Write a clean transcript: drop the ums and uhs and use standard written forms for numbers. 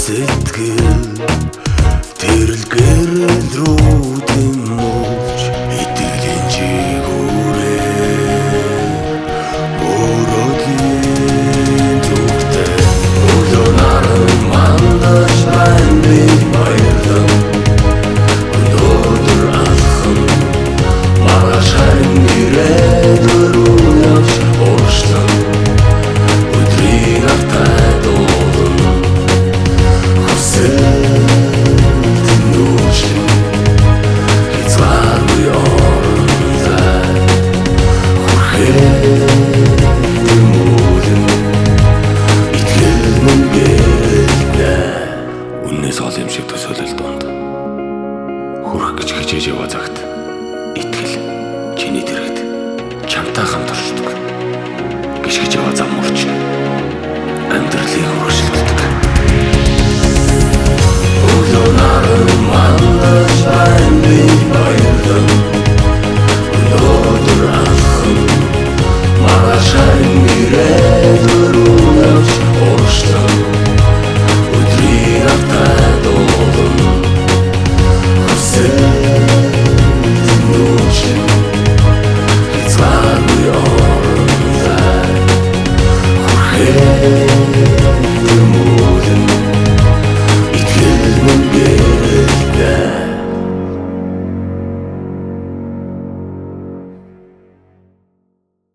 Сэтгэл тэрл гэрэл рүү тэмүүлж итгэлийн чигүүрээ өрөөдлийн зүгтээ өглөө наран мандаж байна би баярлан өнөөдөр алхан маргааш харин ирээд өрөө явж урагшлан өдрийн артай дуулан Үннээс гол юм шиг төсөөлөл донд хүрэх гэж хичээж яваа цагт итгэл чиний дэргэд чамтай хамт оршдог. Гიშгэж яваа зам мөрч амьдралыг өргөжлүүлдэг. Өглөө наран мандаж байна